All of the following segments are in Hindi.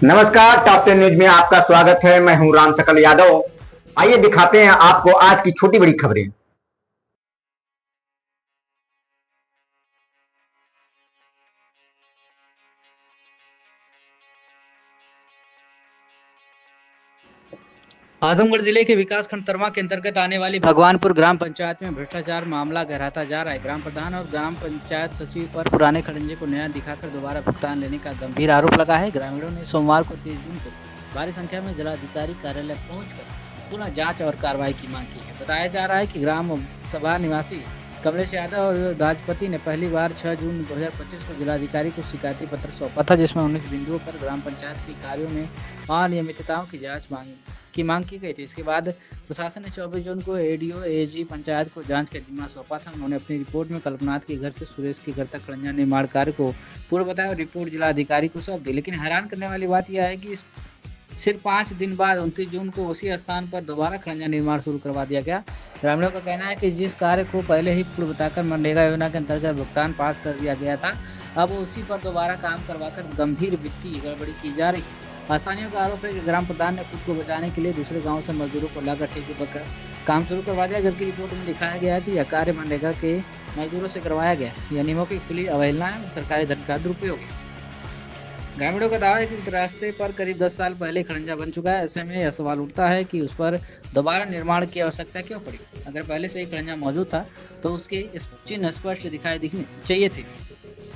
नमस्कार, टॉप 10 न्यूज में आपका स्वागत है। मैं हूं राम सकल यादव। आइए दिखाते हैं आपको आज की छोटी बड़ी खबरें। आजमगढ़ जिले के विकासखंड तरवा के अंतर्गत आने वाली भगवानपुर ग्राम पंचायत में भ्रष्टाचार मामला गहराता जा रहा है। ग्राम प्रधान और ग्राम पंचायत सचिव पर पुराने खड़ंजे को नया दिखाकर दोबारा भुगतान लेने का गंभीर आरोप लगा है। ग्रामीणों ने सोमवार को 30 जून को भारी संख्या में जिलाधिकारी कार्यालय पहुंचकर पुनः जांच और कार्रवाई की मांग की है। बताया जा रहा है कि ग्राम सभा निवासी कमलेश यादव और राजपति ने पहली बार 6 जून 2025 को जिलाधिकारी को शिकायती पत्र सौंपा था, जिसमें 19 बिंदुओं पर ग्राम पंचायत के कार्यों में अनियमितताओं की जांच मांग की गई थी। इसके बाद प्रशासन ने 24 जून को एडीओ एजी पंचायत को जांच का जिम्मा सौंपा था। उन्होंने अपनी रिपोर्ट में कल्पनाथ के घर से सुरेश के घर तक खड़ंजा निर्माण कार्य को पूर्व बताया और रिपोर्ट जिलाधिकारी को सौंप दी। लेकिन हैरान करने वाली बात यह है कि सिर्फ 5 दिन बाद 29 जून को उसी स्थान पर दोबारा खड़ंजा निर्माण शुरू करवा दिया गया। ग्रामीणों का कहना है कि जिस कार्य को पहले ही पूर्व बताकर मनरेगा योजना के अंतर्गत भुगतान पास कर दिया गया था, अब उसी पर दोबारा काम करवाकर गंभीर वित्तीय गड़बड़ी की जा रही है। स्थानीयों का आरोप है कि ग्राम प्रधान ने खुद को बचाने के लिए दूसरे गांव से मजदूरों को लाकर ठेके पर काम शुरू करवा दिया, जबकि रिपोर्ट में दिखाया गया कि यह कार्य मनरेगा के मजदूरों से करवाया गया। यह नियमों की खुली अवहेलना है और सरकारी धन का दुरुपयोग है। ग्रामीणों का दावा है कि रास्ते पर करीब 10 साल पहले खड़ंजा बन चुका है। ऐसे में यह सवाल उठता है कि उस पर दोबारा निर्माण की आवश्यकता क्यों पड़ी। अगर पहले से ही खड़ंजा मौजूद था तो उसके चिन्ह स्पष्ट दिखने चाहिए थे,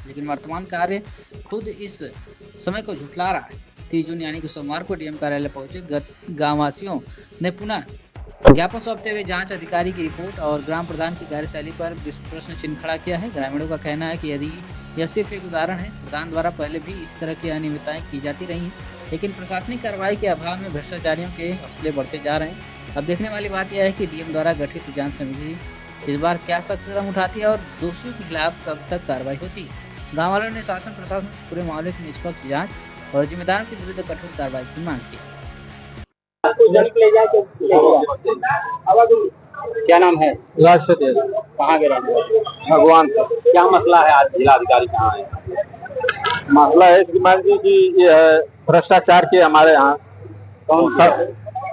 लेकिन वर्तमान कार्य खुद इस समय को झुठला रहा है। 30 जून यानी कि सोमवार को डीएम कार्यालय पहुंचे गांववासियों ने पुनः ज्ञापन सौंपते हुए जांच अधिकारी की रिपोर्ट और ग्राम प्रधान की कार्यशैली पर प्रश्न चिन्ह खड़ा किया है। ग्रामीणों का कहना है कि यदि यह सिर्फ एक उदाहरण है, प्रधान द्वारा पहले भी इस तरह की अनियमितताएं की जाती रही हैं, लेकिन प्रशासनिक कार्रवाई के अभाव में भ्रष्टाचारियों के हौसले बढ़ते जा रहे हैं। अब देखने वाली बात यह है कि डीएम द्वारा गठित जांच समिति इस बार क्या सख्त कदम उठाती है और दोषियों के खिलाफ कब तक कार्रवाई होती है। गाँव वालों ने शासन प्रशासन से पूरे मामले की निष्पक्ष जाँच और जिम्मेदारों के विरुद्ध कठोर कार्रवाई की मांग की। क्या नाम है? राजपति। कहाँ के रहने वाले? भगवान से। क्या मसला है? आज जिलाधिकारी कहाँ है? मसला है इसकी मान लीजिए कि ये है भ्रष्टाचार के हमारे यहाँ कौन सर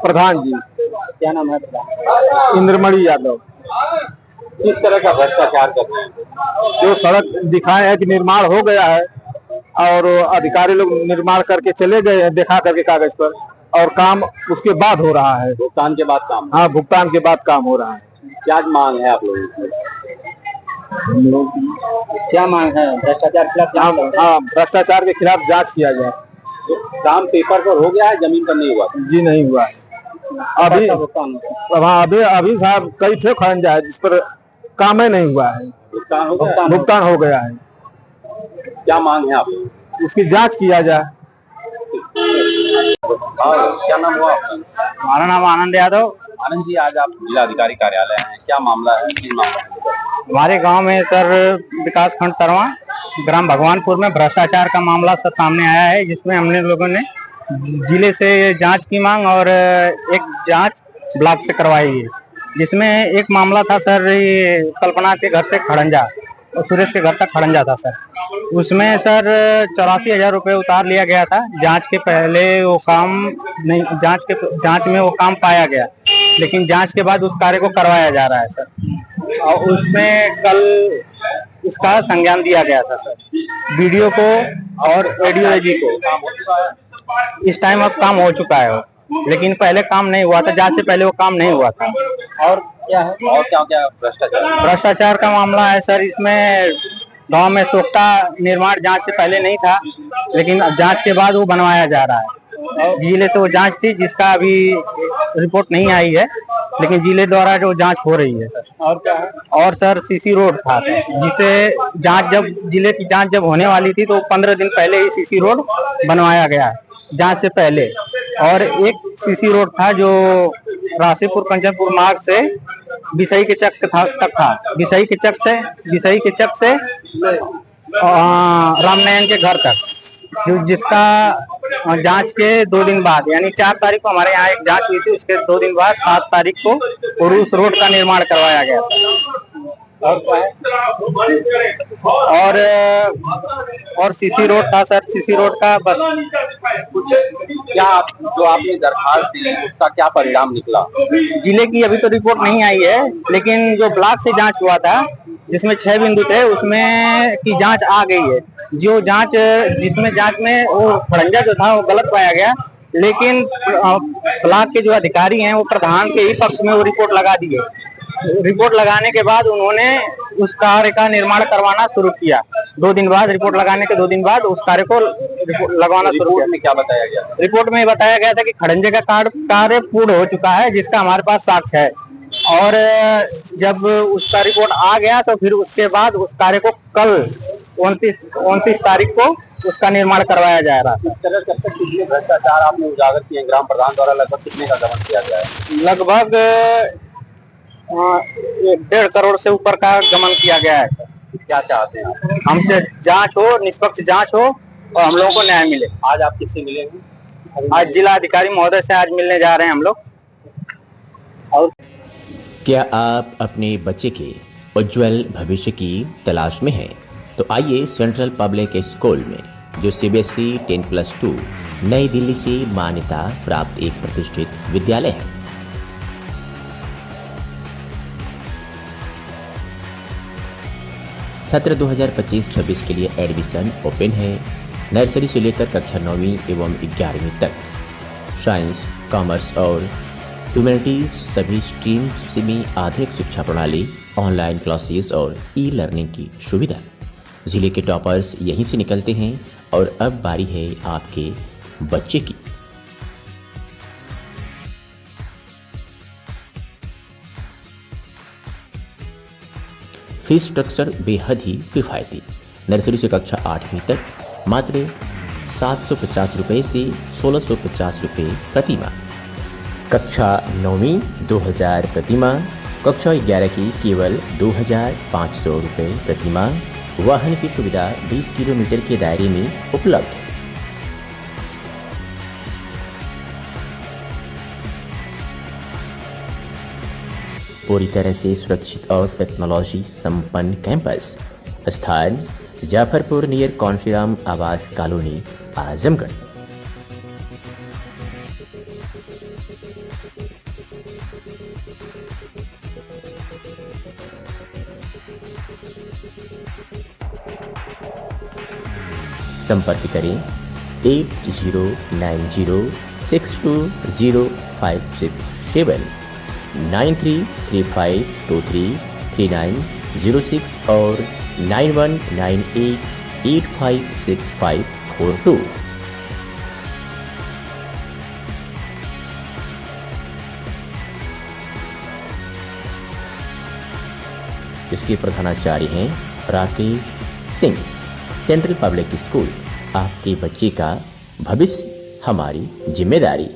प्रधान जी। क्या नाम है प्रधान? इंद्रमणि यादव। किस तरह का भ्रष्टाचार करते हैं? जो सड़क दिखाए है कि निर्माण हो गया है और अधिकारी लोग निर्माण करके चले गए हैं दिखा करके कागज पर, और काम उसके बाद हो रहा है। भुगतान के बाद काम? हाँ, भुगतान के बाद काम हो रहा है। क्या मांग है आप लोगों की? क्या मांग है? भ्रष्टाचार के खिलाफ? हाँ, भ्रष्टाचार के खिलाफ जांच किया जाए। तो काम पेपर पर हो गया है, जमीन पर नहीं हुआ? जी नहीं हुआ है अभी। हाँ, अभी साहब कई ठे खड़ंजा है जिस पर काम ही नहीं हुआ है। भुगतान हो गया है। क्या मांग है आप लोगों की? उसकी जांच किया जाए। क्या नाम हुआ आपका? हमारा नाम आनंद यादव। आनंद जी, आज आप जिलाधिकारी कार्यालय हैं, क्या मामला है? हमारे गांव में सर विकासखंड तरवा ग्राम भगवानपुर में भ्रष्टाचार का मामला सर सामने आया है, जिसमें हमने लोगों ने जिले से जांच की मांग और एक जांच ब्लॉक से करवाई है। जिसमें एक मामला था सर ये कल्पना के घर से खड़ंजा और सुरेश के घर तक खड़ंजा था सर। उसमें सर 84,000 रुपये उतार लिया गया था। जांच के पहले वो काम नहीं, जांच में वो काम पाया गया, लेकिन जांच के बाद उस कार्य को करवाया जा रहा है सर। और उसमें कल इसका संज्ञान दिया गया था सर बीडीओ को और एडीओ को। इस टाइम अब काम हो चुका है, लेकिन पहले काम नहीं हुआ था। जांच से पहले वो काम नहीं हुआ था। और क्या है? और क्या भ्रष्टाचार का मामला है सर। इसमें गांव में सोख्ता निर्माण जांच से पहले नहीं था, लेकिन जांच के बाद वो बनवाया जा रहा है। जिले से वो जांच थी जिसका अभी रिपोर्ट नहीं आई है, लेकिन जिले द्वारा जो जांच हो रही है सर। और क्या है? और सर सीसी रोड था जिसे जांच जब जिले की जांच जब होने वाली थी तो 15 दिन पहले ही सीसी रोड बनवाया गया जांच से पहले। और एक सीसी रोड था जो राशीपुर कंचनपुर मार्ग से बिसई के चक तक था। बिसई के चक से रामनयन के घर तक, जिसका जांच के 2 दिन बाद यानी 4 तारीख को हमारे यहाँ एक जांच हुई थी। उसके 2 दिन बाद 7 तारीख को उस रोड का निर्माण करवाया गया था। और सीसी रोड था सर। सीसी रोड का बस कुछ क्या जो आपने दरखास्त दी उसका क्या परिणाम निकला? जिले की अभी तो रिपोर्ट नहीं आई है, लेकिन जो ब्लॉक से जांच हुआ था जिसमें 6 बिंदु थे उसमें की जांच आ गई है। जो जांच जिसमें जांच में वो खड़ंजा जो था वो गलत पाया गया, लेकिन ब्लॉक के जो अधिकारी हैं वो प्रधान के ही पक्ष में वो रिपोर्ट लगा दी है। रिपोर्ट लगाने के बाद उन्होंने उस कार्य का निर्माण करवाना शुरू किया। 2 दिन बाद, रिपोर्ट लगाने के 2 दिन बाद उस कार्य को लगवाना शुरू किया। में क्या बताया गया? रिपोर्ट में बताया गया था कि खड़ंजे का कार्य पूर्ण हो चुका है, जिसका हमारे पास साक्ष्य है। और जब उसका रिपोर्ट आ गया तो फिर उसके बाद उस कार्य को कल 29 तारीख को उसका निर्माण करवाया जा रहा था। कितने भ्रष्टाचार आपने उजागर किए ग्राम प्रधान द्वारा? लगभग कितने का गबन किया गया है? लगभग 1.5 करोड़ से ऊपर का गमन किया गया है। क्या चाहते हैं आप? हमसे जांच हो, निष्पक्ष जांच हो और हम लोगों को न्याय मिले। आज आप किससे मिले हैं? आज जिला अधिकारी महोदय से आज मिलने जा रहे हैं हम लोग। और क्या आप अपने बच्चे के उज्जवल भविष्य की तलाश में हैं? तो आइए सेंट्रल पब्लिक स्कूल में, जो CBSE 10+2 नई दिल्ली से मान्यता प्राप्त एक प्रतिष्ठित विद्यालय है। सत्र 2025-26 के लिए एडमिशन ओपन है। नर्सरी से लेकर कक्षा 9वीं एवं 11वीं तक। साइंस, कॉमर्स और ह्यूमैनिटीज सभी स्ट्रीम्स में आधुनिक शिक्षा प्रणाली, ऑनलाइन क्लासेस और ई-लर्निंग की सुविधा। जिले के टॉपर्स यहीं से निकलते हैं और अब बारी है आपके बच्चे की। फीस स्ट्रक्चर बेहद ही किफायती। नर्सरी से कक्षा 8वीं तक मात्र 750 रुपये से 1650 रुपये प्रति माह। कक्षा 9वीं 2000 प्रति माह। कक्षा 11 की केवल 2500 रुपये प्रति माह। वाहन की सुविधा 20 किलोमीटर के दायरे में उपलब्ध है। पूरी तरह से सुरक्षित और टेक्नोलॉजी संपन्न कैंपस। स्थान जाफरपुर नियर कौनशीराम आवास कॉलोनी, आजमगढ़। संपर्क करें 8090620567 9335233906 और 9198856542। इसके प्रधानाचार्य हैं Rakesh Singh. Central public school, आपके बच्चे का भविष्य हमारी जिम्मेदारी।